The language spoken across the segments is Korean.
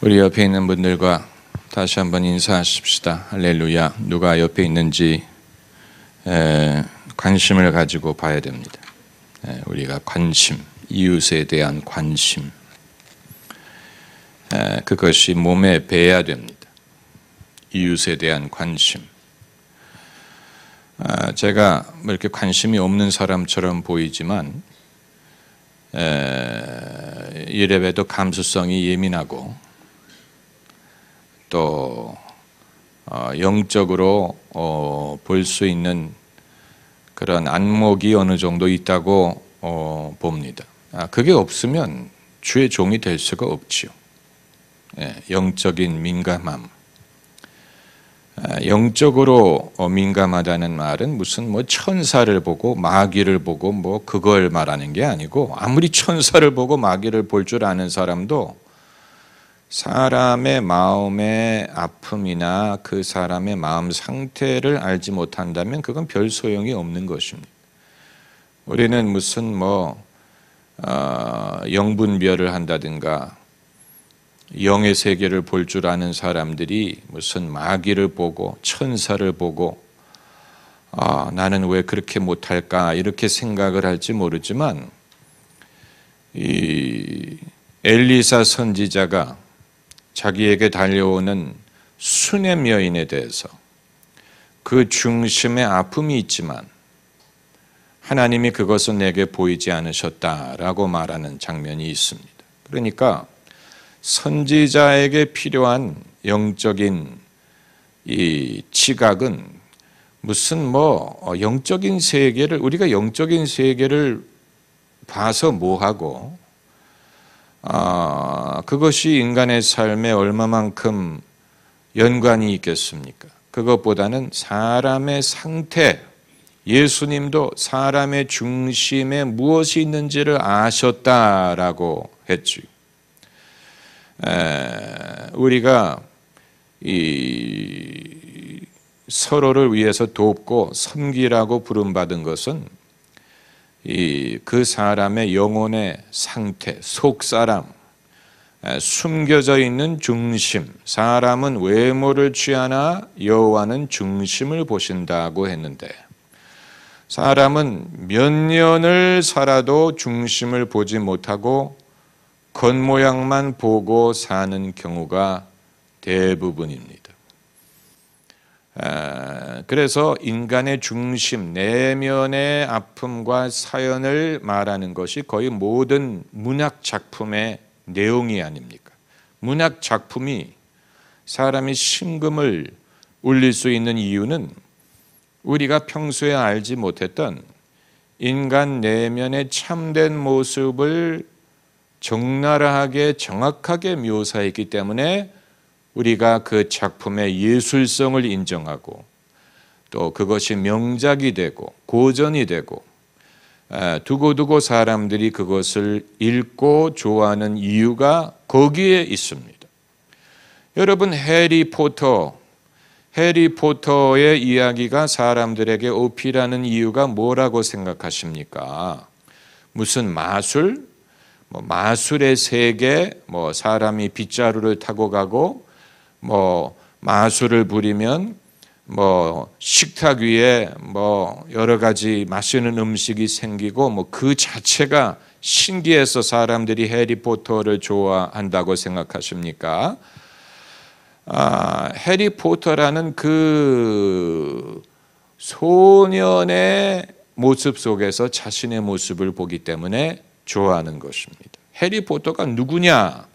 우리 옆에 있는 분들과 다시 한번 인사하십시다. 할렐루야. 누가 옆에 있는지 관심을 가지고 봐야 됩니다. 우리가 관심, 이웃에 대한 관심, 그것이 몸에 배야 됩니다. 이웃에 대한 관심. 제가 이렇게 관심이 없는 사람처럼 보이지만 이래봬도 감수성이 예민하고 또 영적으로 볼 수 있는 그런 안목이 어느 정도 있다고 봅니다. 그게 없으면 주의 종이 될 수가 없지요. 영적인 민감함. 영적으로 민감하다는 말은 무슨 천사를 보고 마귀를 보고 그걸 말하는 게 아니고, 아무리 천사를 보고 마귀를 볼 줄 아는 사람도 사람의 마음의 아픔이나 그 사람의 마음 상태를 알지 못한다면 그건 별 소용이 없는 것입니다. 우리는 무슨 영분별을 한다든가 영의 세계를 볼 줄 아는 사람들이 무슨 마귀를 보고 천사를 보고 나는 왜 그렇게 못할까 이렇게 생각을 할지 모르지만, 이 엘리사 선지자가 자기에게 달려오는 수넴 여인에 대해서 그 중심에 아픔이 있지만 하나님이 그것은 내게 보이지 않으셨다라고 말하는 장면이 있습니다. 그러니까 선지자에게 필요한 영적인 이 지각은 무슨 영적인 세계를, 우리가 영적인 세계를 봐서 뭐하고 그것이 인간의 삶에 얼마만큼 연관이 있겠습니까? 그것보다는 사람의 상태, 예수님도 사람의 중심에 무엇이 있는지를 아셨다라고 했지. 우리가 이 서로를 위해서 돕고 섬기라고 부름받은 것은 그 사람의 영혼의 상태, 속사람, 숨겨져 있는 중심, 사람은 외모를 취하나 여호와는 중심을 보신다고 했는데, 사람은 몇 년을 살아도 중심을 보지 못하고 겉모양만 보고 사는 경우가 대부분입니다. 그래서 인간의 중심, 내면의 아픔과 사연을 말하는 것이 거의 모든 문학 작품의 내용이 아닙니까? 문학 작품이 사람의 심금을 울릴 수 있는 이유는 우리가 평소에 알지 못했던 인간 내면의 참된 모습을 적나라하게 정확하게 묘사했기 때문에 우리가 그 작품의 예술성을 인정하고 또 그것이 명작이 되고 고전이 되고 두고두고 사람들이 그것을 읽고 좋아하는 이유가 거기에 있습니다. 여러분, 해리포터의 이야기가 사람들에게 어필하는 이유가 뭐라고 생각하십니까? 무슨 마술? 마술의 세계, 사람이 빗자루를 타고 가고 마술을 부리면 식탁 위에 여러 가지 맛있는 음식이 생기고 그 자체가 신기해서 사람들이 해리포터를 좋아한다고 생각하십니까? 해리포터라는 그 소년의 모습 속에서 자신의 모습을 보기 때문에 좋아하는 것입니다. 해리포터가 누구냐?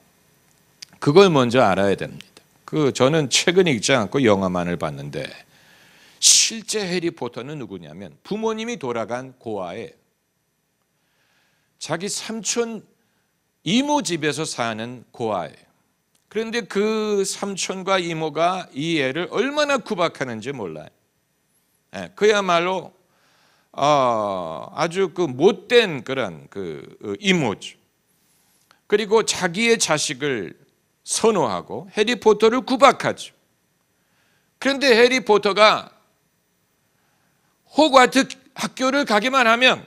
그걸 먼저 알아야 됩니다. 저는 책은 읽지 않고 영화만을 봤는데, 실제 해리포터는 누구냐면 부모님이 돌아간 고아에 자기 삼촌 이모 집에서 사는 고아예요. 그런데 그 삼촌과 이모가 이 애를 얼마나 구박하는지 몰라요. 그야말로 아주 못된 그런 이모죠. 그리고 자기의 자식을 선호하고 해리포터를 구박하죠. 그런데 해리포터가 호그와트 학교를 가기만 하면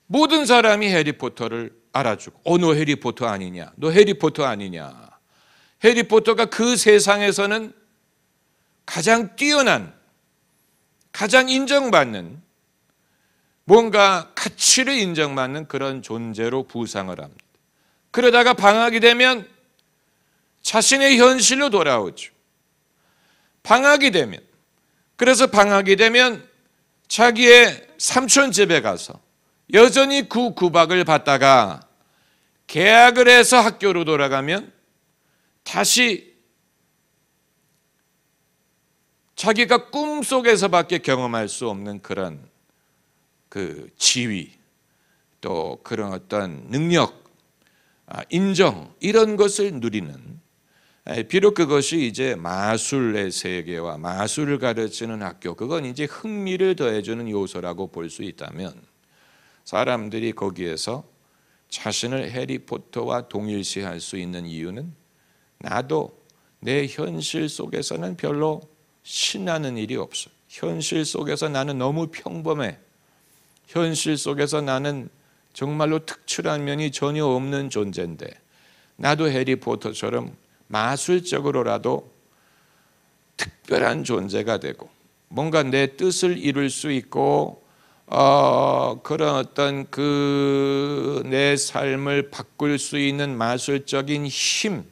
모든 사람이 해리포터를 알아주고 너 해리포터 아니냐, 너 해리포터 아니냐. 해리포터가 그 세상에서는 가장 뛰어난, 가장 인정받는, 뭔가 가치를 인정받는 그런 존재로 부상을 합니다. 그러다가 방학이 되면 자신의 현실로 돌아오죠. 그래서 방학이 되면 자기의 삼촌 집에 가서 여전히 그 구박을 받다가 개학을 해서 학교로 돌아가면 다시 자기가 꿈속에서밖에 경험할 수 없는 그런 그 지위, 또 그런 어떤 능력, 인정, 이런 것을 누리는, 비록 그것이 이제 마술의 세계와 마술을 가르치는 학교, 그건 이제 흥미를 더해주는 요소라고 볼 수 있다면, 사람들이 거기에서 자신을 해리포터와 동일시할 수 있는 이유는, 나도 내 현실 속에서는 별로 신나는 일이 없어. 현실 속에서 나는 너무 평범해. 현실 속에서 나는 정말로 특출한 면이 전혀 없는 존재인데, 나도 해리포터처럼 마술적으로라도 특별한 존재가 되고 뭔가 내 뜻을 이룰 수 있고 그런 어떤 내 삶을 바꿀 수 있는 마술적인 힘,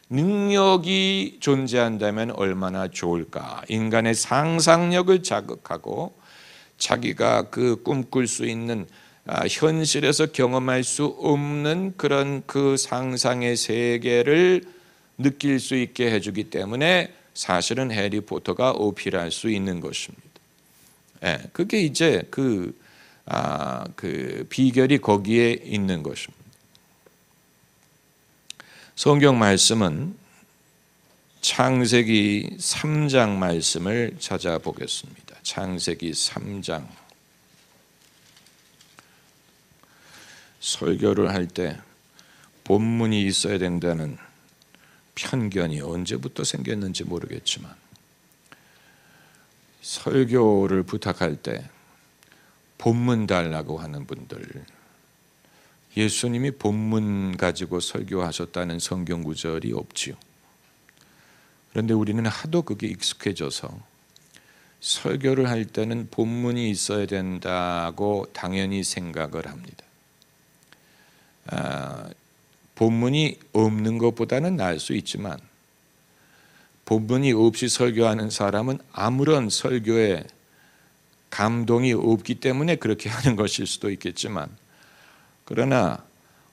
능력이 존재한다면 얼마나 좋을까. 인간의 상상력을 자극하고 자기가 그 꿈꿀 수 있는 현실에서 경험할 수 없는 그런 그 상상의 세계를 느낄 수 있게 해주기 때문에 사실은 해리포터가 어필할 수 있는 것입니다. 그게 이제 그 비결이 거기에 있는 것입니다. 성경 말씀은 창세기 3장 말씀을 찾아보겠습니다. 창세기 3장. 설교를 할 때 본문이 있어야 된다는 편견이 언제부터 생겼는지 모르겠지만, 설교를 부탁할 때 본문 달라고 하는 분들, 예수님이 본문 가지고 설교하셨다는 성경 구절이 없지요. 그런데 우리는 하도 그게 익숙해져서 설교를 할 때는 본문이 있어야 된다고 당연히 생각을 합니다. 본문이 없는 것보다는 나을 수 있지만, 본문이 없이 설교하는 사람은 아무런 설교에 감동이 없기 때문에 그렇게 하는 것일 수도 있겠지만, 그러나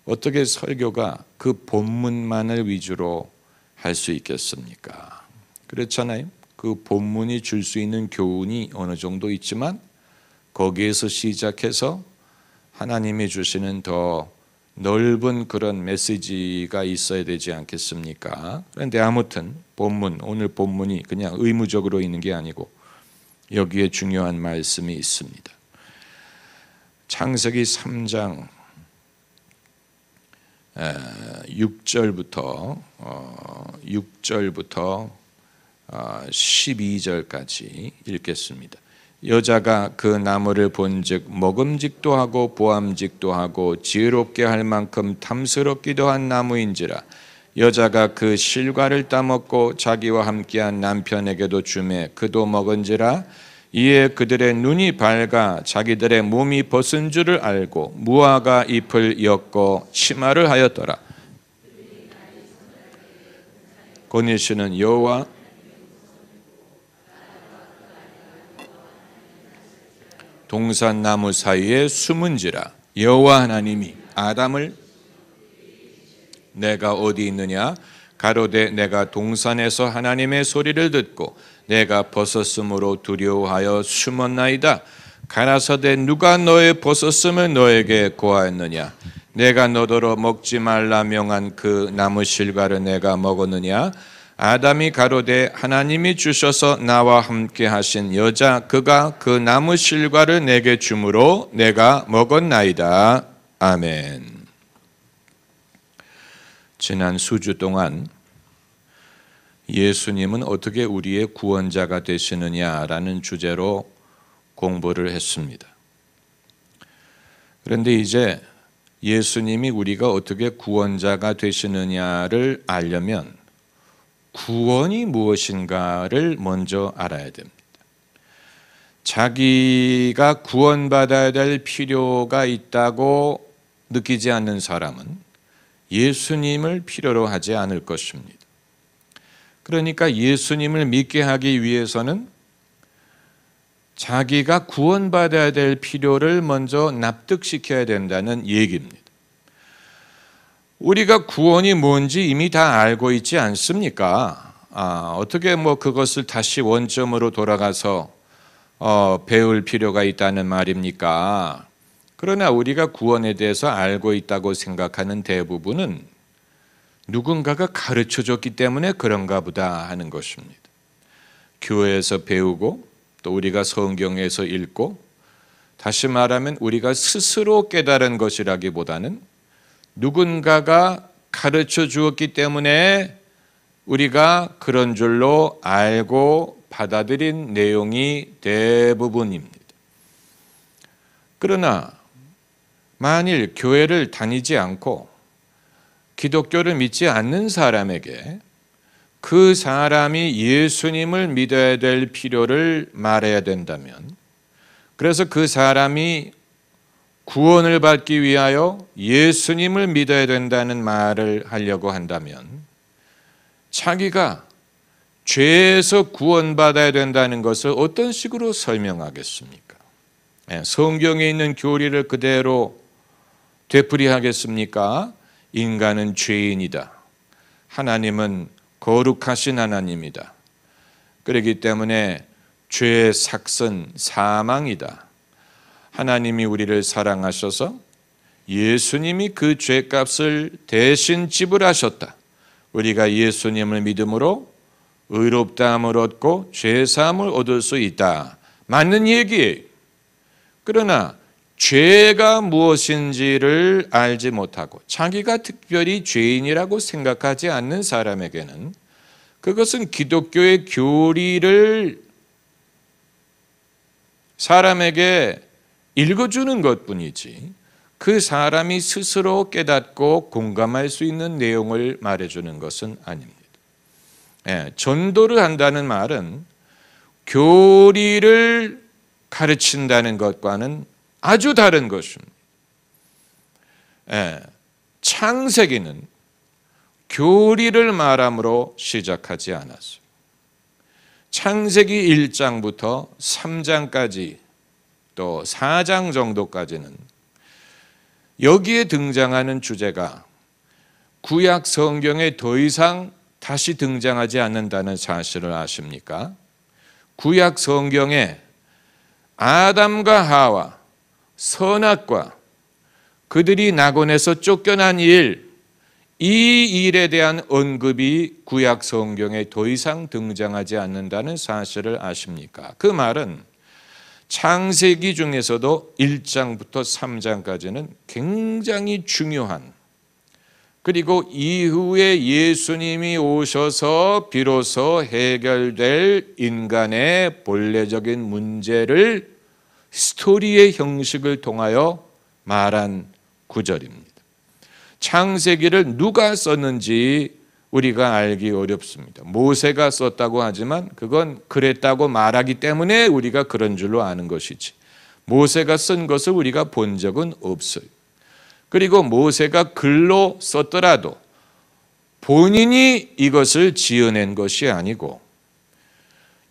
어떻게 설교가 그 본문만을 위주로 할 수 있겠습니까? 그렇잖아요. 그 본문이 줄 수 있는 교훈이 어느 정도 있지만 거기에서 시작해서 하나님이 주시는 더 넓은 그런 메시지가 있어야 되지 않겠습니까? 그런데 아무튼 본문, 오늘 본문이 그냥 의무적으로 있는 게 아니고 여기에 중요한 말씀이 있습니다. 창세기 3장 6절부터 12절까지 읽겠습니다. 여자가 그 나무를 본즉 먹음직도 하고 보암직도 하고 지혜롭게 할 만큼 탐스럽기도 한 나무인지라. 여자가 그 실과를 따먹고 자기와 함께한 남편에게도 주매 그도 먹은지라. 이에 그들의 눈이 밝아 자기들의 몸이 벗은 줄을 알고 무화과 잎을 엮고 치마를 하였더라. 곧 이시는 여호와 동산나무 사이에 숨은지라. 여호와 하나님이 아담을 내가 어디 있느냐 가로되 내가 동산에서 하나님의 소리를 듣고 내가 벗었으므로 두려워하여 숨었나이다. 가라사대 누가 너의 벗었음을 너에게 고하였느냐. 내가 너더러 먹지 말라 명한 그 나무 실과를 내가 먹었느냐. 아담이 가로되 하나님이 주셔서 나와 함께 하신 여자 그가 그 나무 실과를 내게 주므로 내가 먹었나이다. 아멘. 지난 수주 동안 예수님은 어떻게 우리의 구원자가 되시느냐라는 주제로 공부를 했습니다. 그런데 이제 예수님이 우리가 어떻게 구원자가 되시느냐를 알려면 구원이 무엇인가를 먼저 알아야 됩니다. 자기가 구원받아야 될 필요가 있다고 느끼지 않는 사람은 예수님을 필요로 하지 않을 것입니다. 그러니까 예수님을 믿게 하기 위해서는 자기가 구원받아야 될 필요를 먼저 납득시켜야 된다는 얘기입니다. 우리가 구원이 뭔지 이미 다 알고 있지 않습니까? 어떻게 그것을 다시 원점으로 돌아가서 배울 필요가 있다는 말입니까? 그러나 우리가 구원에 대해서 알고 있다고 생각하는 대부분은 누군가가 가르쳐줬기 때문에 그런가 보다 하는 것입니다. 교회에서 배우고 또 우리가 성경에서 읽고, 다시 말하면 우리가 스스로 깨달은 것이라기보다는 누군가가 가르쳐 주었기 때문에 우리가 그런 줄로 알고 받아들인 내용이 대부분입니다. 그러나 만일 교회를 다니지 않고 기독교를 믿지 않는 사람에게 그 사람이 예수님을 믿어야 될 필요를 말해야 된다면, 그래서 그 사람이 구원을 받기 위하여 예수님을 믿어야 된다는 말을 하려고 한다면 자기가 죄에서 구원받아야 된다는 것을 어떤 식으로 설명하겠습니까? 성경에 있는 교리를 그대로 되풀이하겠습니까? 인간은 죄인이다. 하나님은 거룩하신 하나님이다. 그렇기 때문에 죄의 삭은 사망이다. 하나님이 우리를 사랑하셔서 예수님이 그 죄값을 대신 지불하셨다. 우리가 예수님을 믿음으로 의롭다함을 얻고 죄사함을 얻을 수 있다. 맞는 얘기예요. 그러나 죄가 무엇인지를 알지 못하고 자기가 특별히 죄인이라고 생각하지 않는 사람에게는 그것은 기독교의 교리를 사람에게 읽어주는 것뿐이지 그 사람이 스스로 깨닫고 공감할 수 있는 내용을 말해주는 것은 아닙니다. 전도를 한다는 말은 교리를 가르친다는 것과는 아주 다른 것입니다. 창세기는 교리를 말함으로 시작하지 않았어요. 창세기 1장부터 3장까지 또 4장 정도까지는 여기에 등장하는 주제가 구약 성경에 더 이상 다시 등장하지 않는다는 사실을 아십니까? 구약 성경에 아담과 하와, 선악과 그들이 낙원에서 쫓겨난 일, 이 일에 대한 언급이 구약 성경에 더 이상 등장하지 않는다는 사실을 아십니까? 그 말은 창세기 중에서도 1장부터 3장까지는 굉장히 중요한, 그리고 이후에 예수님이 오셔서 비로소 해결될 인간의 본래적인 문제를 스토리의 형식을 통하여 말한 구절입니다. 창세기를 누가 썼는지 우리가 알기 어렵습니다. 모세가 썼다고 하지만 그건 그랬다고 말하기 때문에 우리가 그런 줄로 아는 것이지, 모세가 쓴 것을 우리가 본 적은 없어요. 그리고 모세가 글로 썼더라도 본인이 이것을 지어낸 것이 아니고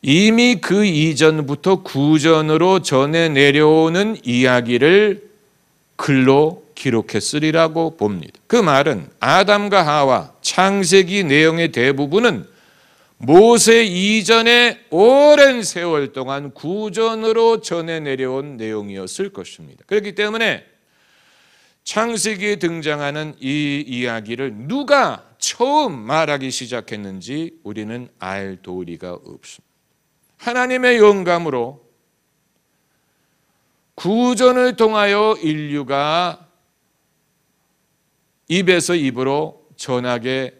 이미 그 이전부터 구전으로 전해 내려오는 이야기를 글로 기록했으리라고 봅니다. 그 말은 아담과 하와 창세기 내용의 대부분은 모세 이전에 오랜 세월 동안 구전으로 전해 내려온 내용이었을 것입니다. 그렇기 때문에 창세기에 등장하는 이 이야기를 누가 처음 말하기 시작했는지 우리는 알 도리가 없습니다. 하나님의 영감으로 구전을 통하여 인류가 입에서 입으로 전하게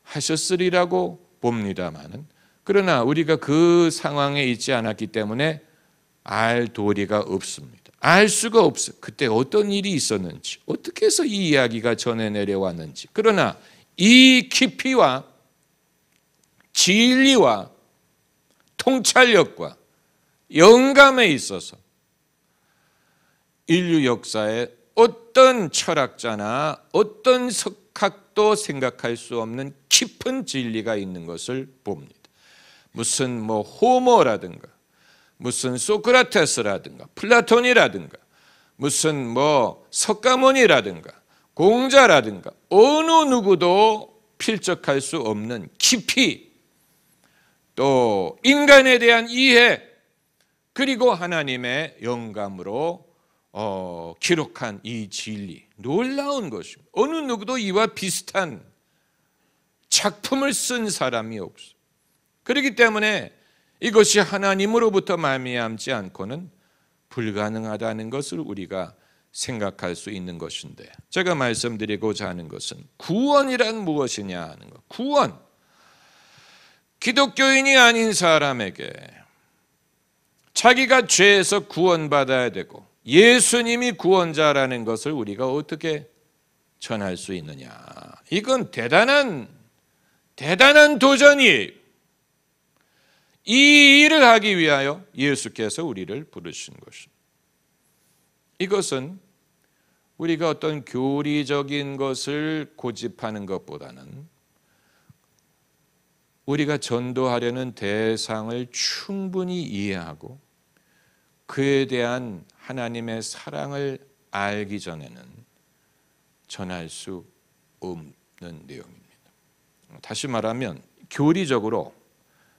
하셨으리라고 봅니다마는, 그러나 우리가 그 상황에 있지 않았기 때문에 알 도리가 없습니다. 알 수가 없어요. 그때 어떤 일이 있었는지, 어떻게 해서 이 이야기가 전해 내려왔는지. 그러나 이 깊이와 진리와 통찰력과 영감에 있어서 인류 역사에 어떤 철학자나 어떤 석학도 생각할 수 없는 깊은 진리가 있는 것을 봅니다. 무슨 호모라든가 무슨 소크라테스라든가 플라톤이라든가 무슨 석가모니라든가 공자라든가 어느 누구도 필적할 수 없는 깊이, 또 인간에 대한 이해, 그리고 하나님의 영감으로 기록한 이 진리, 놀라운 것입니다. 어느 누구도 이와 비슷한 작품을 쓴 사람이 없어요. 그렇기 때문에 이것이 하나님으로부터 말미암지 않고는 불가능하다는 것을 우리가 생각할 수 있는 것인데, 제가 말씀드리고자 하는 것은 구원이란 무엇이냐 하는 것. 구원, 기독교인이 아닌 사람에게 자기가 죄에서 구원받아야 되고 예수님이 구원자라는 것을 우리가 어떻게 전할 수 있느냐. 이건 대단한 도전이에요. 이 일을 하기 위하여 예수께서 우리를 부르신 것입니다. 이것은 우리가 어떤 교리적인 것을 고집하는 것보다는 우리가 전도하려는 대상을 충분히 이해하고 그에 대한 하나님의 사랑을 알기 전에는 전할 수 없는 내용입니다. 다시 말하면 교리적으로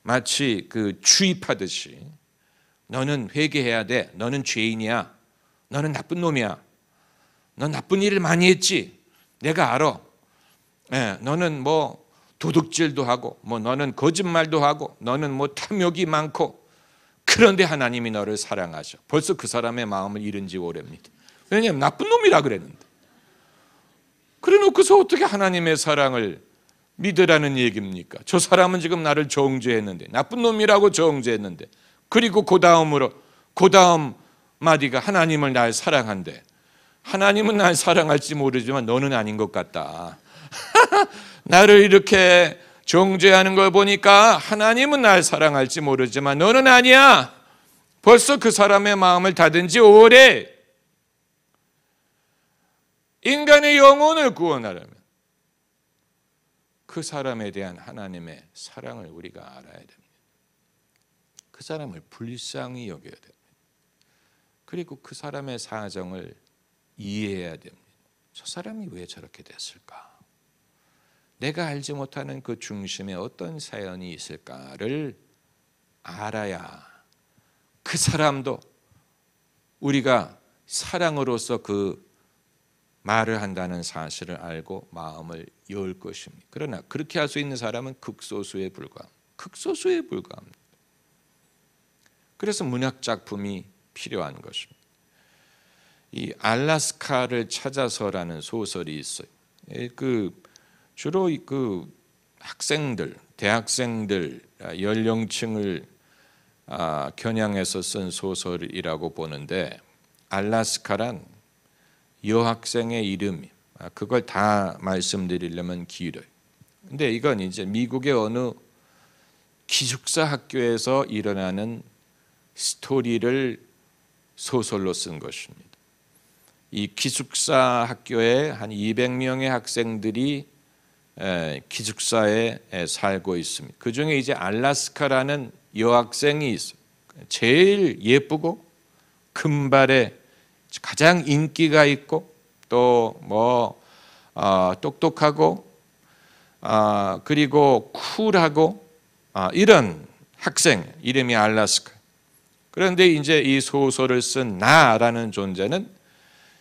마치 주입하듯이 너는 회개해야 돼, 너는 죄인이야, 너는 나쁜 놈이야, 넌 나쁜 일을 많이 했지, 내가 알아, 너는 도둑질도 하고 너는 거짓말도 하고 너는 탐욕이 많고, 그런데 하나님이 너를 사랑하셔. 벌써 그 사람의 마음을 잃은 지 오래입니다. 왜냐하면 나쁜 놈이라 그랬는데. 그래 놓고서 어떻게 하나님의 사랑을 믿으라는 얘기입니까? 저 사람은 지금 나를 정죄했는데, 나쁜 놈이라고 정죄했는데, 그리고 그 다음 마디가 하나님을 날 사랑한대. 하나님은 날 사랑할지 모르지만 너는 아닌 것 같다. 나를 이렇게 정죄하는 걸 보니까 하나님은 날 사랑할지 모르지만 너는 아니야. 벌써 그 사람의 마음을 닫은 지 오래. 인간의 영혼을 구원하려면 그 사람에 대한 하나님의 사랑을 우리가 알아야 됩니다. 그 사람을 불쌍히 여겨야 됩니다. 그리고 그 사람의 사정을 이해해야 됩니다. 저 사람이 왜 저렇게 됐을까? 내가 알지 못하는 그 중심에 어떤 사연이 있을까를 알아야 그 사람도 우리가 사랑으로서 그 말을 한다는 사실을 알고 마음을 열 것입니다. 그러나 그렇게 할 수 있는 사람은 극소수에 불과합니다. 그래서 문학 작품이 필요한 것입니다. 이 알라스카를 찾아서라는 소설이 있어요. 주로 학생들, 대학생들 연령층을 겨냥해서 쓴 소설이라고 보는데, 알라스카란 여학생의 이름이, 그걸 다 말씀드리려면 길어요. 근데 이건 이제 미국의 어느 기숙사 학교에서 일어나는 스토리를 소설로 쓴 것입니다. 이 기숙사 학교에 한 200명의 학생들이 기숙사에 살고 있습니다. 그 중에 이제 알라스카라는 여학생이 있어요. 제일 예쁘고 금발에 가장 인기가 있고 또 똑똑하고 그리고 쿨하고 이런 학생, 이름이 알라스카. 그런데 이제 이 소설을 쓴 나라는 존재는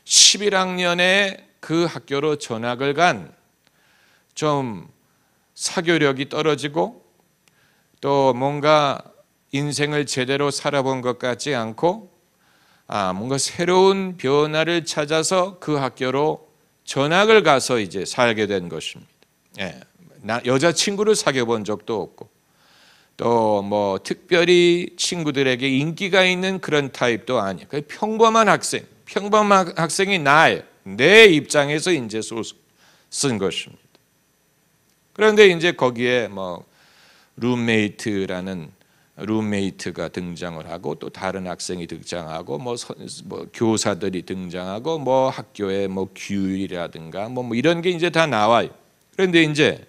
11학년에 그 학교로 전학을 간 좀 사교력이 떨어지고 또 뭔가 인생을 제대로 살아본 것 같지 않고 뭔가 새로운 변화를 찾아서 그 학교로 전학을 가서 이제 살게 된 것입니다. 여자친구를 사귀어 본 적도 없고 또 특별히 친구들에게 인기가 있는 그런 타입도 아니에요. 평범한 학생이 나예요. 내 입장에서 이제 소설 쓴 것입니다. 그런데 이제 거기에 룸메이트가 등장을 하고 또 다른 학생이 등장하고 뭐 교사들이 등장하고 뭐 학교의 뭐 규율이라든가 뭐 이런 게 이제 다 나와요. 그런데 이제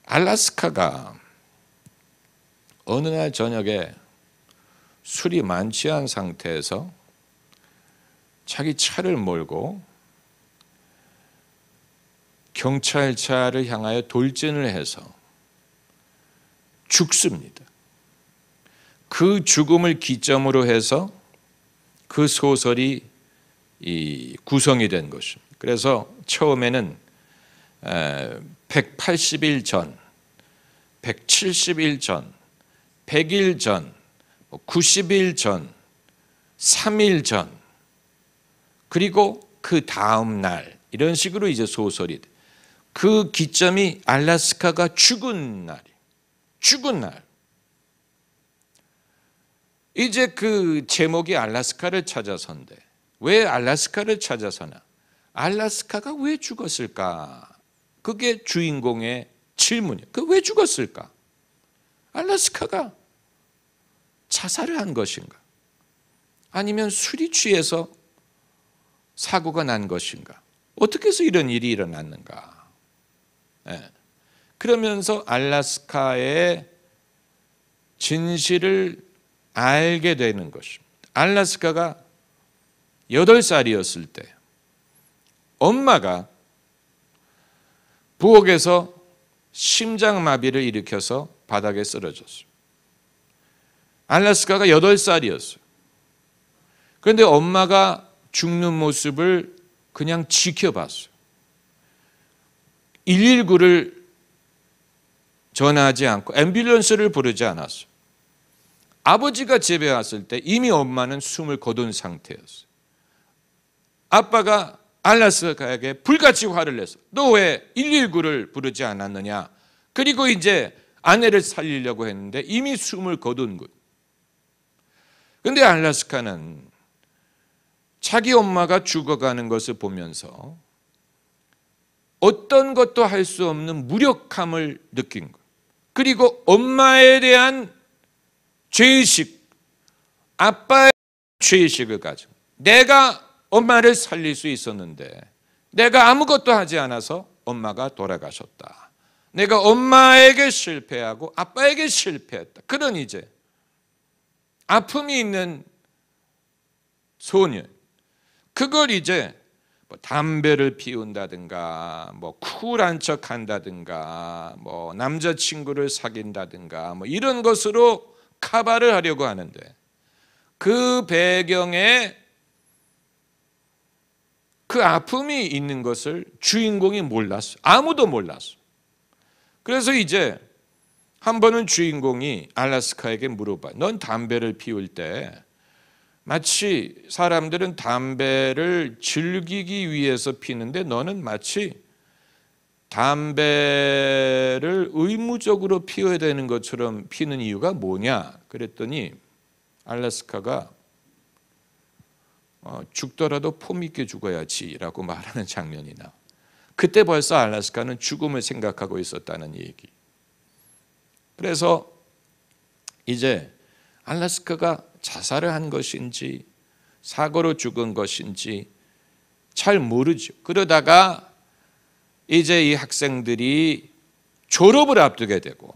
알래스카가 어느 날 저녁에 술이 만취한 상태에서 자기 차를 몰고 경찰차를 향하여 돌진을 해서 죽습니다. 그 죽음을 기점으로 해서 그 소설이 구성이 된 것입니다. 그래서 처음에는 180일 전, 170일 전, 100일 전, 90일 전, 3일 전, 그리고 그 다음 날 이런 식으로 이제 소설이 돼. 그 기점이 알래스카가 죽은 날이에요. 죽은 날. 이제 그 제목이 알래스카를 찾아서인데 왜 알래스카를 찾아서나? 알래스카가 왜 죽었을까? 그게 주인공의 질문이에요. 그 왜 죽었을까? 알래스카가 자살을 한 것인가? 아니면 술이 취해서 사고가 난 것인가? 어떻게 해서 이런 일이 일어났는가? 그러면서 알래스카의 진실을 알게 되는 것입니다. 알래스카가 8살이었을 때 엄마가 부엌에서 심장마비를 일으켜서 바닥에 쓰러졌어요. 알래스카가 8살이었어요. 그런데 엄마가 죽는 모습을 그냥 지켜봤어요. 119를 전화하지 않고 앰뷸런스를 부르지 않았어요. 아버지가 집에 왔을 때 이미 엄마는 숨을 거둔 상태였어요. 아빠가 알래스카에게 불같이 화를 냈어요. 너 왜 119를 부르지 않았느냐? 그리고 이제 아내를 살리려고 했는데 이미 숨을 거둔 것. 그런데 알래스카는 자기 엄마가 죽어가는 것을 보면서 어떤 것도 할 수 없는 무력함을 느낀 것. 그리고 엄마에 대한 죄의식, 아빠의 죄의식을 가지고 내가 엄마를 살릴 수 있었는데 내가 아무것도 하지 않아서 엄마가 돌아가셨다. 내가 엄마에게 실패하고 아빠에게 실패했다. 그런 이제 아픔이 있는 소년. 그걸 이제 뭐 담배를 피운다든가 뭐 쿨한 척 한다든가 뭐 남자친구를 사귄다든가 뭐 이런 것으로 커버를 하려고 하는데 그 배경에 그 아픔이 있는 것을 주인공이 몰랐어요. 아무도 몰랐어요. 그래서 이제 한 번은 주인공이 알래스카에게 물어봐요. 넌 담배를 피울 때 마치 사람들은 담배를 즐기기 위해서 피는데 너는 마치 담배를 의무적으로 피워야 되는 것처럼 피는 이유가 뭐냐? 그랬더니 알래스카가 죽더라도 폼 있게 죽어야지라고 말하는 장면이 나와. 그때 벌써 알래스카는 죽음을 생각하고 있었다는 얘기. 그래서 이제 알래스카가 자살을 한 것인지 사고로 죽은 것인지 잘 모르죠. 그러다가 이제 이 학생들이 졸업을 앞두게 되고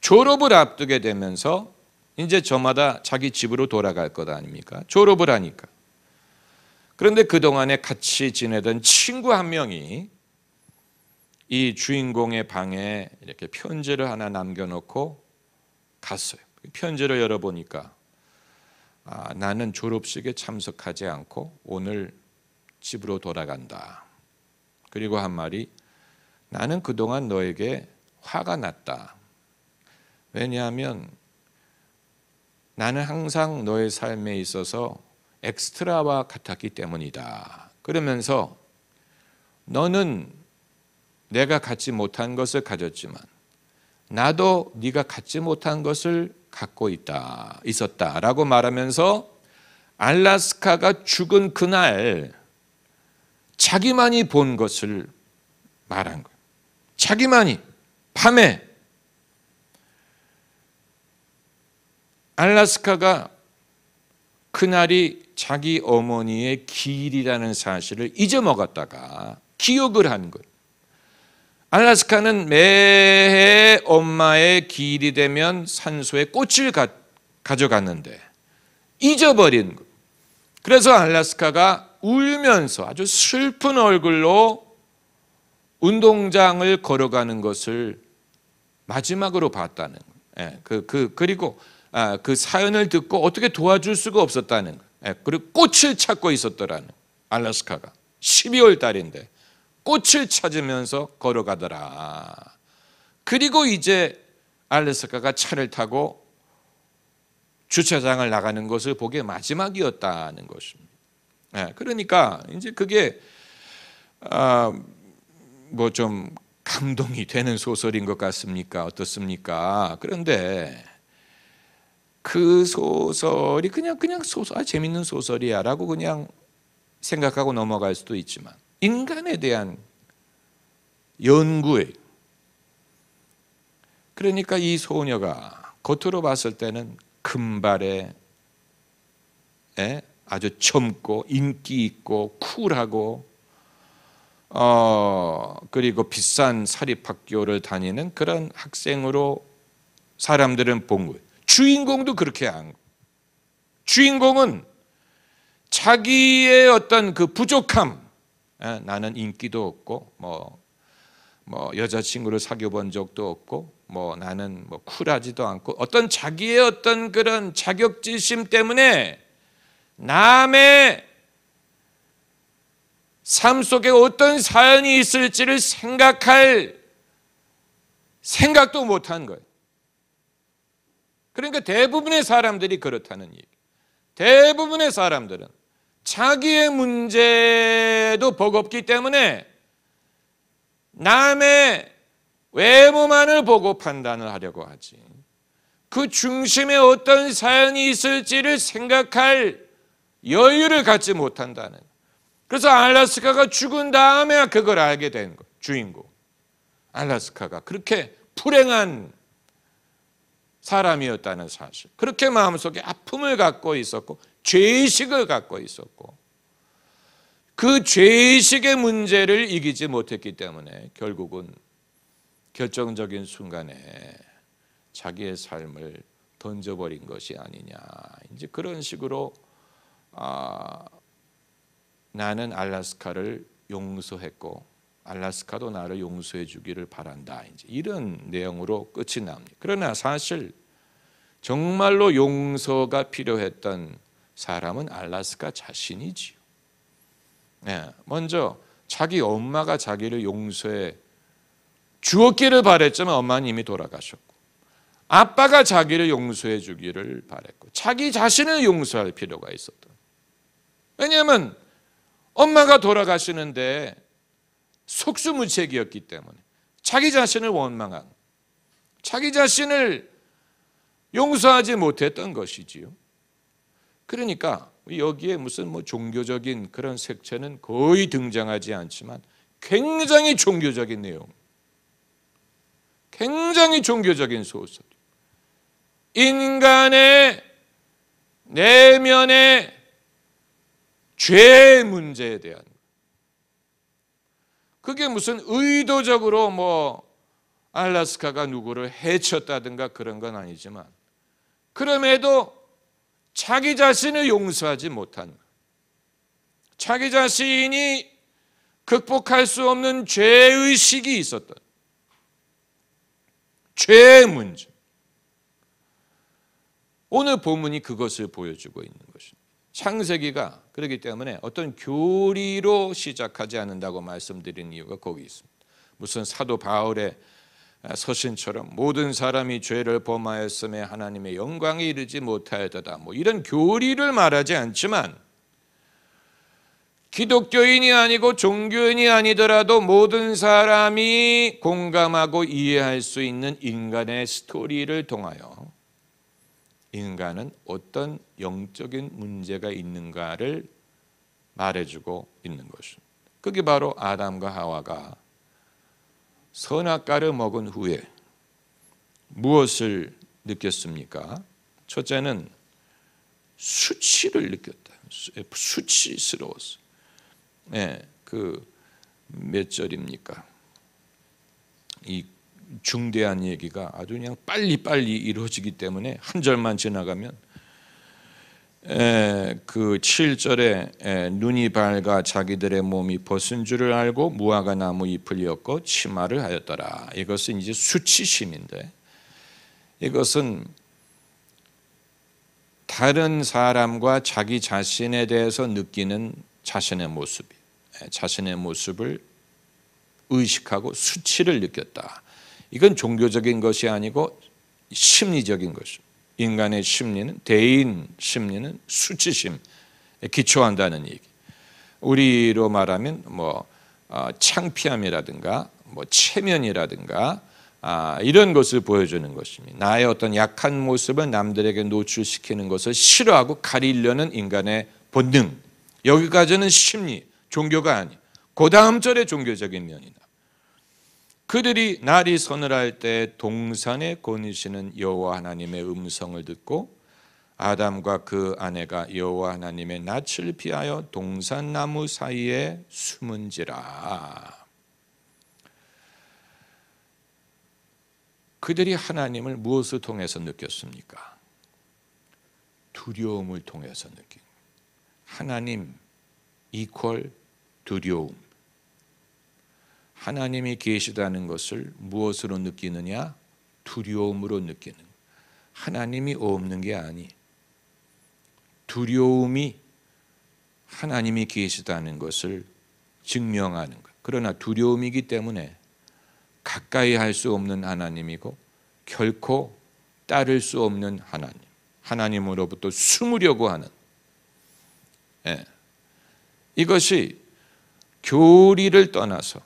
졸업을 앞두게 되면서 이제 저마다 자기 집으로 돌아갈 것 아닙니까? 졸업을 하니까. 그런데 그동안에 같이 지내던 친구 한 명이 이 주인공의 방에 이렇게 편지를 하나 남겨놓고 갔어요. 편지를 열어보니까 나는 졸업식에 참석하지 않고 오늘 집으로 돌아간다. 그리고 한 말이 나는 그동안 너에게 화가 났다. 왜냐하면 나는 항상 너의 삶에 있어서 엑스트라와 같았기 때문이다. 그러면서 너는 내가 갖지 못한 것을 가졌지만 나도 네가 갖지 못한 것을 갖고 있었다라고 말하면서 알래스카가 죽은 그날 자기만이 본 것을 말한 거예요. 자기만이 밤에 알라스카가 그날이 자기 어머니의 기일이라는 사실을 잊어먹었다가 기억을 한 거예요. 알라스카는 매해 엄마의 기일이 되면 산소에 꽃을 가져갔는데 잊어버린 거예요. 그래서 알라스카가 울면서 아주 슬픈 얼굴로 운동장을 걸어가는 것을 마지막으로 봤다는 거예요. 그리고 그 사연을 듣고 어떻게 도와줄 수가 없었다는 거예요. 그리고 꽃을 찾고 있었더라는 거예요. 알라스카가 12월 달인데 꽃을 찾으면서 걸어가더라. 그리고 이제 알라스카가 차를 타고 주차장을 나가는 것을 보게 마지막이었다는 것입니다. 그러니까 이제 그게 뭐 좀 감동이 되는 소설인 것 같습니까? 어떻습니까? 그런데 그 소설이 그냥 소설, 재밌는 소설이야라고 그냥 생각하고 넘어갈 수도 있지만 인간에 대한 연구에, 그러니까 이 소녀가 겉으로 봤을 때는 금발에 아주 젊고 인기 있고 쿨하고 그리고 비싼 사립학교를 다니는 그런 학생으로 사람들은 본 거예요. 주인공도 그렇게 한 거예요. 주인공은 자기의 어떤 그 부족함, 나는 인기도 없고 뭐 여자친구를 사귀어 본 적도 없고 나는 쿨하지도 않고 어떤 자기의 어떤 그런 자격지심 때문에 남의 삶 속에 어떤 사연이 있을지를 생각할 생각도 못한 거예요. 그러니까 대부분의 사람들이 그렇다는 얘기. 대부분의 사람들은 자기의 문제도 버겁기 때문에 남의 외모만을 보고 판단을 하려고 하지, 그 중심에 어떤 사연이 있을지를 생각할 여유를 갖지 못한다는. 그래서 알라스카가 죽은 다음에 그걸 알게 된 거예요. 주인공 알라스카가 그렇게 불행한 사람이었다는 사실, 그렇게 마음속에 아픔을 갖고 있었고 죄의식을 갖고 있었고 그 죄의식의 문제를 이기지 못했기 때문에 결국은 결정적인 순간에 자기의 삶을 던져버린 것이 아니냐. 이제 그런 식으로 나는 알라스카를 용서했고 알라스카도 나를 용서해 주기를 바란다. 이제 이런 내용으로 끝이 납니다. 그러나 사실 정말로 용서가 필요했던 사람은 알라스카 자신이지요. 먼저 자기 엄마가 자기를 용서해 주었기를 바랬지만 엄마는 이미 돌아가셨고, 아빠가 자기를 용서해 주기를 바랬고, 자기 자신을 용서할 필요가 있었다. 왜냐하면 엄마가 돌아가시는데 속수무책이었기 때문에 자기 자신을 원망한, 자기 자신을 용서하지 못했던 것이지요. 그러니까 여기에 무슨 종교적인 그런 색채는 거의 등장하지 않지만 굉장히 종교적인 내용, 굉장히 종교적인 소설, 인간의 내면의 죄의 문제에 대한, 그게 무슨 의도적으로 알라스카가 누구를 해쳤다든가 그런 건 아니지만 그럼에도 자기 자신을 용서하지 못한, 자기 자신이 극복할 수 없는 죄의식이 있었던 죄의 문제, 오늘 본문이 그것을 보여주고 있는 것입니다. 창세기가 그렇기 때문에 어떤 교리로 시작하지 않는다고 말씀드린 이유가 거기 있습니다. 무슨 사도 바울의 서신처럼 모든 사람이 죄를 범하였음에 하나님의 영광에 이르지 못하였다, 이런 교리를 말하지 않지만 기독교인이 아니고 종교인이 아니더라도 모든 사람이 공감하고 이해할 수 있는 인간의 스토리를 통하여 인간은 어떤 영적인 문제가 있는가를 말해주고 있는 것입니다. 그게 바로 아담과 하와가 선악과를 먹은 후에 무엇을 느꼈습니까? 첫째는 수치를 느꼈다. 수치스러웠어. 몇 절입니까? 이 중대한 얘기가 아주 그냥 빨리빨리 이루어지기 때문에 한 절만 지나가면 그 7절에 눈이 밝아 자기들의 몸이 벗은 줄을 알고 무화과 나무 잎을 엮고 치마를 하였더라. 이것은 이제 수치심인데, 이것은 다른 사람과 자기 자신에 대해서 느끼는 자신의 모습을 의식하고 수치를 느꼈다. 이건 종교적인 것이 아니고 심리적인 것입니다. 인간의 심리는, 대인 심리는 수치심에 기초한다는 얘기. 우리로 말하면 창피함이라든가 체면이라든가 이런 것을 보여주는 것입니다. 나의 어떤 약한 모습을 남들에게 노출시키는 것을 싫어하고 가리려는 인간의 본능. 여기까지는 심리, 종교가 아니. 그 다음 절에 종교적인 면이다. 그들이 날이 서늘할 때 동산에 거니시는 여호와 하나님의 음성을 듣고 아담과 그 아내가 여호와 하나님의 낯을 피하여 동산나무 사이에 숨은지라. 그들이 하나님을 무엇을 통해서 느꼈습니까? 두려움을 통해서 느낀. 하나님 이퀄 두려움. 하나님이 계시다는 것을 무엇으로 느끼느냐? 두려움으로 느끼는. 하나님이 없는 게 아니. 두려움이 하나님이 계시다는 것을 증명하는 것. 그러나 두려움이기 때문에 가까이 할 수 없는 하나님이고 결코 따를 수 없는 하나님. 하나님으로부터 숨으려고 하는. 이것이 교리를 떠나서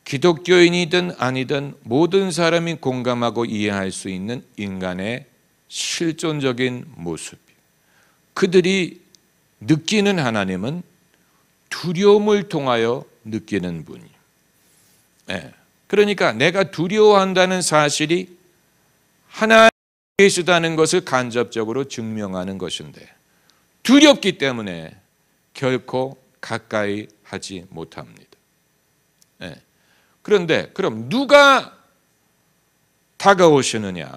기독교인이든 아니든 모든 사람이 공감하고 이해할 수 있는 인간의 실존적인 모습. 그들이 느끼는 하나님은 두려움을 통하여 느끼는 분이. 그러니까 내가 두려워한다는 사실이 하나님이 계시다는 것을 간접적으로 증명하는 것인데, 두렵기 때문에 결코 가까이 하지 못합니다. 그런데 그럼 누가 다가오시느냐?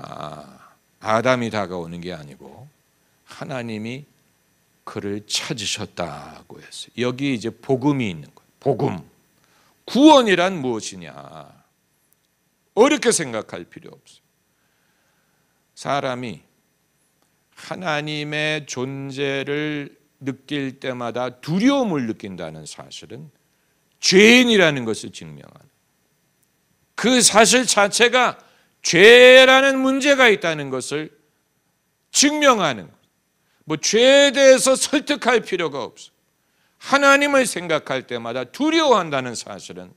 아담이 다가오는 게 아니고 하나님이 그를 찾으셨다고 했어요. 여기 이제 복음이 있는 거예요. 복음. 구원이란 무엇이냐? 어렵게 생각할 필요 없어요. 사람이 하나님의 존재를 느낄 때마다 두려움을 느낀다는 사실은 죄인이라는 것을 증명하는, 그 사실 자체가 죄라는 문제가 있다는 것을 증명하는 것. 죄에 대해서 설득할 필요가 없어요. 하나님을 생각할 때마다 두려워한다는 사실은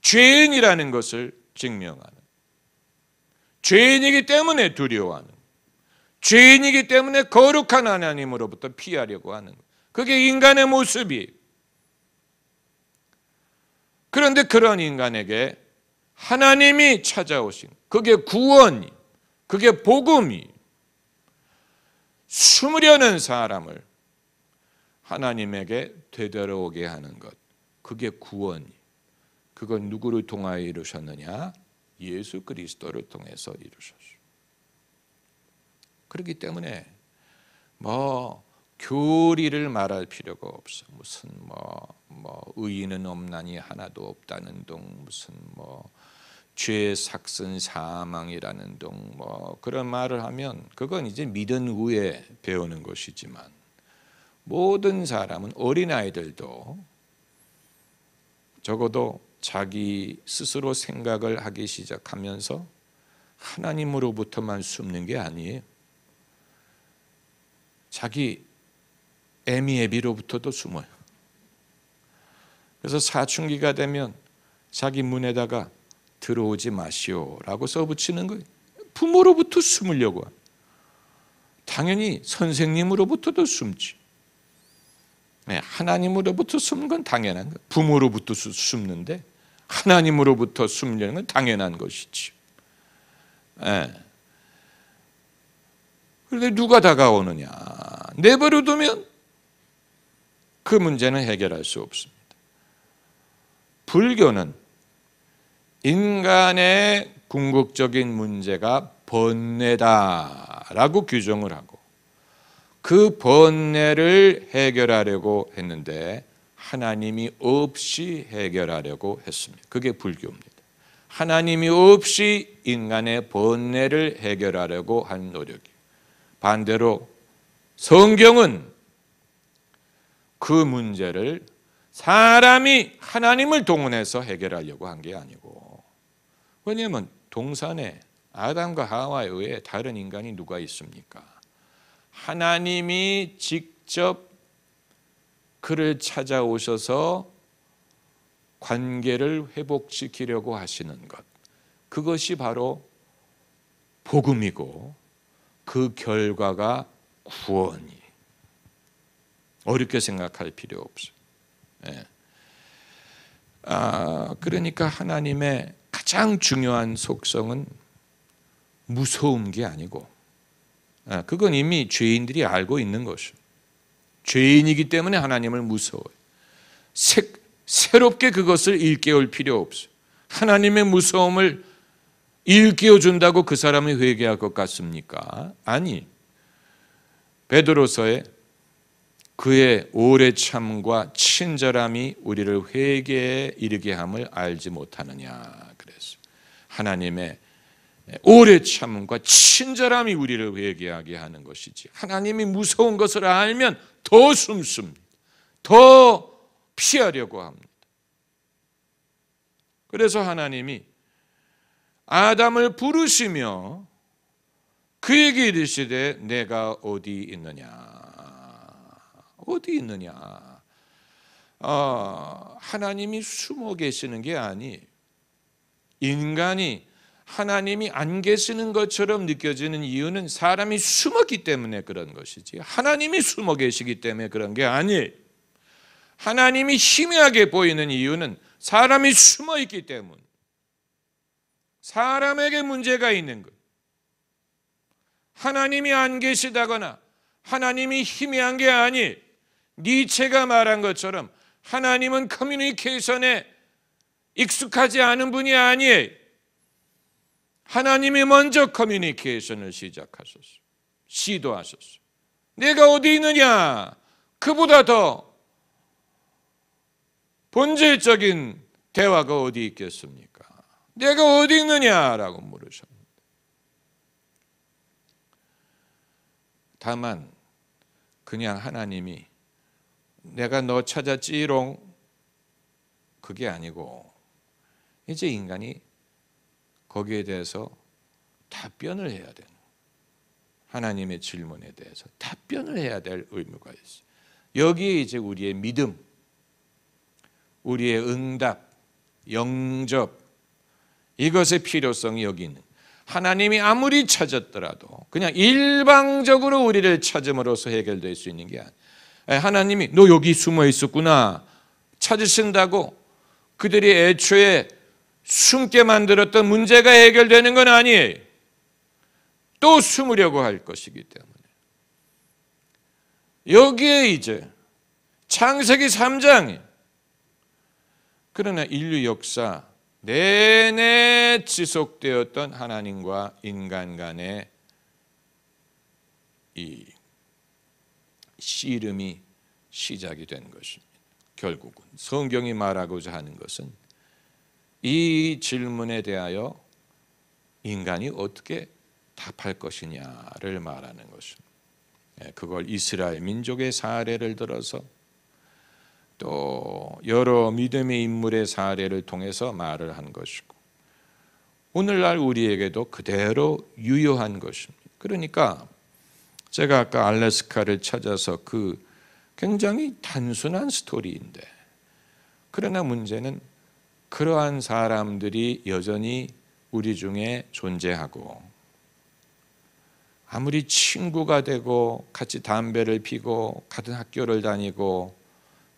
죄인이라는 것을 증명하는, 죄인이기 때문에 두려워하는, 죄인이기 때문에 거룩한 하나님으로부터 피하려고 하는, 그게 인간의 모습이에요. 그런데 그런 인간에게 하나님이 찾아오신, 그게 구원이, 그게 복음이, 숨으려는 사람을 하나님에게 되돌아오게 하는 것, 그게 구원이. 그건 누구를 통하여 이루셨느냐? 예수 그리스도를 통해서 이루셨어요. 그렇기 때문에 교리를 말할 필요가 없어. 무슨 의인은 없나니 하나도 없다는 둥, 무슨 죄 삭슨 사망이라는 둥, 그런 말을 하면 그건 이제 믿은 후에 배우는 것이지만, 모든 사람은, 어린아이들도 적어도 자기 스스로 생각을 하기 시작하면서 하나님으로부터만 숨는 게 아니에요. 자기 애미애비로부터도 숨어요. 그래서 사춘기가 되면 자기 문에다가 들어오지 마시오라고 써붙이는 거예요. 부모로부터 숨으려고 해요. 당연히 선생님으로부터도 숨지. 하나님으로부터 숨는 건 당연한 거예요. 부모로부터 숨는데 하나님으로부터 숨기는 건 당연한 것이지. 예. 그런데 누가 다가오느냐? 내버려 두면 그 문제는 해결할 수 없습니다. 불교는 인간의 궁극적인 문제가 번뇌다라고 규정을 하고 그 번뇌를 해결하려고 했는데 하나님이 없이 해결하려고 했습니다. 그게 불교입니다. 하나님이 없이 인간의 번뇌를 해결하려고 한 노력이에요. 반대로 성경은 그 문제를 사람이 하나님을 동원해서 해결하려고 한 게 아니고, 왜냐하면 동산에 아담과 하와에 의해 다른 인간이 누가 있습니까? 하나님이 직접 그를 찾아오셔서 관계를 회복시키려고 하시는 것, 그것이 바로 복음이고 그 결과가 구원이. 어렵게 생각할 필요 없어요. 예. 그러니까 하나님의 가장 중요한 속성은 무서운 게 아니고, 그건 이미 죄인들이 알고 있는 것이에요. 죄인이기 때문에 하나님을 무서워요. 새롭게 그것을 일깨울 필요 없어요. 하나님의 무서움을 일깨워 준다고 그 사람이 회개할 것 같습니까? 아니, 베드로서에 그의 오래 참과 친절함이 우리를 회개에 이르게 함을 알지 못하느냐 그랬어요. 하나님의 오래 참과 친절함이 우리를 회개하게 하는 것이지, 하나님이 무서운 것을 알면 더 숨습니다. 더 피하려고 합니다. 그래서 하나님이 아담을 부르시며 그에게 이르시되 내가 어디 있느냐. 어디 있느냐. 하나님이 숨어 계시는 게 아니, 인간이 하나님이 안 계시는 것처럼 느껴지는 이유는 사람이 숨었기 때문에 그런 것이지, 하나님이 숨어 계시기 때문에 그런 게 아니에요. 하나님이 희미하게 보이는 이유는 사람이 숨어 있기 때문. 사람에게 문제가 있는 것. 하나님이 안 계시다거나 하나님이 희미한 게 아니, 니체가 말한 것처럼 하나님은 커뮤니케이션에 익숙하지 않은 분이 아니에요. 하나님이 먼저 커뮤니케이션을 시작하셨어요. 시도하셨어요. 내가 어디 있느냐? 그보다 더 본질적인 대화가 어디 있겠습니까? 내가 어디 있느냐라고 물으셨습니다. 다만 그냥 하나님이 내가 너 찾았지롱, 그게 아니고 이제 인간이 거기에 대해서 답변을 해야 되는, 하나님의 질문에 대해서 답변을 해야 될 의무가 있어요. 여기에 이제 우리의 믿음, 우리의 응답, 영접, 이것의 필요성이 여기 있는. 하나님이 아무리 찾았더라도 그냥 일방적으로 우리를 찾음으로써 해결될 수 있는 게 아니에요. 하나님이 너 여기 숨어 있었구나 찾으신다고 그들이 애초에 숨게 만들었던 문제가 해결되는 건 아니에요. 또 숨으려고 할 것이기 때문에. 여기에 이제 창세기 3장이, 그러나 인류 역사 내내 지속되었던 하나님과 인간 간의 이 씨름이 시작이 된 것입니다. 결국은 성경이 말하고자 하는 것은 이 질문에 대하여 인간이 어떻게 답할 것이냐를 말하는 것입니다. 그걸 이스라엘 민족의 사례를 들어서 또 여러 믿음의 인물의 사례를 통해서 말을 한 것이고, 오늘날 우리에게도 그대로 유효한 것입니다. 그러니까 제가 아까 알래스카를 찾아서 그 굉장히 단순한 스토리인데, 그러나 문제는 그러한 사람들이 여전히 우리 중에 존재하고, 아무리 친구가 되고 같이 담배를 피고 같은 학교를 다니고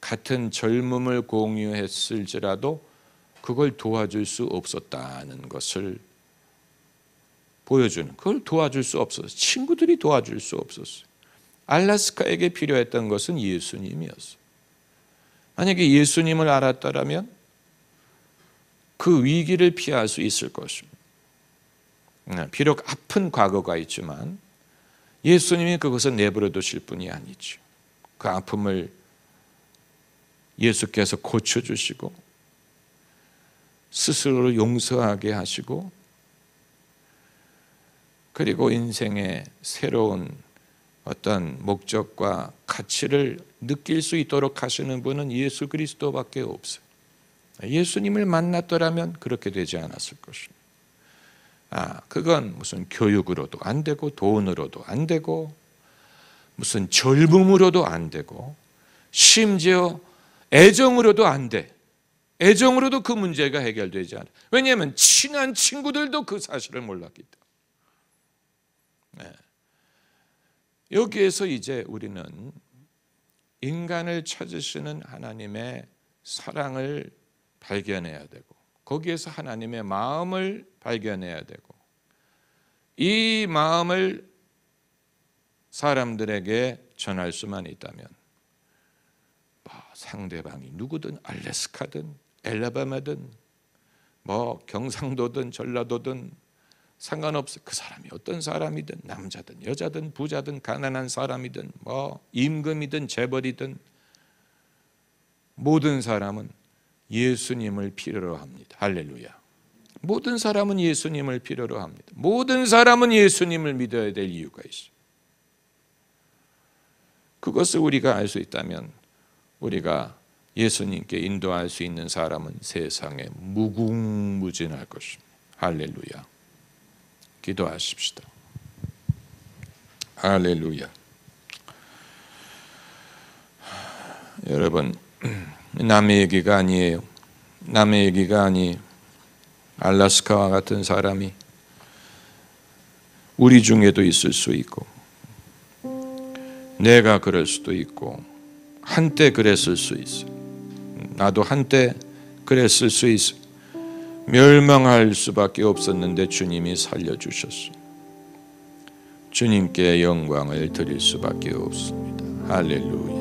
같은 젊음을 공유했을지라도 그걸 도와줄 수 없었다는 것을 보여주는, 그걸 도와줄 수 없었어요. 친구들이 도와줄 수 없었어요. 알라스카에게 필요했던 것은 예수님이었어요. 만약에 예수님을 알았더라면 그 위기를 피할 수 있을 것입니다. 비록 아픈 과거가 있지만 예수님이 그것을 내버려 두실 분이 아니죠. 그 아픔을 예수께서 고쳐주시고 스스로를 용서하게 하시고, 그리고 인생의 새로운 어떤 목적과 가치를 느낄 수 있도록 하시는 분은 예수 그리스도밖에 없어요. 예수님을 만났더라면 그렇게 되지 않았을 것입니다. 그건 무슨 교육으로도 안 되고 돈으로도 안 되고 무슨 젊음으로도 안 되고 심지어 애정으로도 안 돼. 애정으로도 그 문제가 해결되지 않아요. 왜냐하면 친한 친구들도 그 사실을 몰랐기 때문에. 여기에서 이제 우리는 인간을 찾으시는 하나님의 사랑을 발견해야 되고, 거기에서 하나님의 마음을 발견해야 되고, 이 마음을 사람들에게 전할 수만 있다면 상대방이 누구든 알래스카든 엘라바마든 경상도든 전라도든 상관없어. 그 사람이 어떤 사람이든 남자든 여자든 부자든 가난한 사람이든 임금이든 재벌이든 모든 사람은 예수님을 필요로 합니다. 할렐루야. 모든 사람은 예수님을 필요로 합니다. 모든 사람은 예수님을 믿어야 될 이유가 있어요. 그것을 우리가 알 수 있다면 우리가 예수님께 인도할 수 있는 사람은 세상에 무궁무진할 것입니다. 할렐루야. 기도하십시다. 할렐루야. 여러분, 남의 얘기가 아니에요. 남의 얘기가 아니에요. 알라스카와 같은 사람이 우리 중에도 있을 수 있고, 내가 그럴 수도 있고, 한때 그랬을 수 있어. 나도 한때 그랬을 수 있어. 멸망할 수밖에 없었는데 주님이 살려주셨어. 주님께 영광을 드릴 수밖에 없습니다. 할렐루야.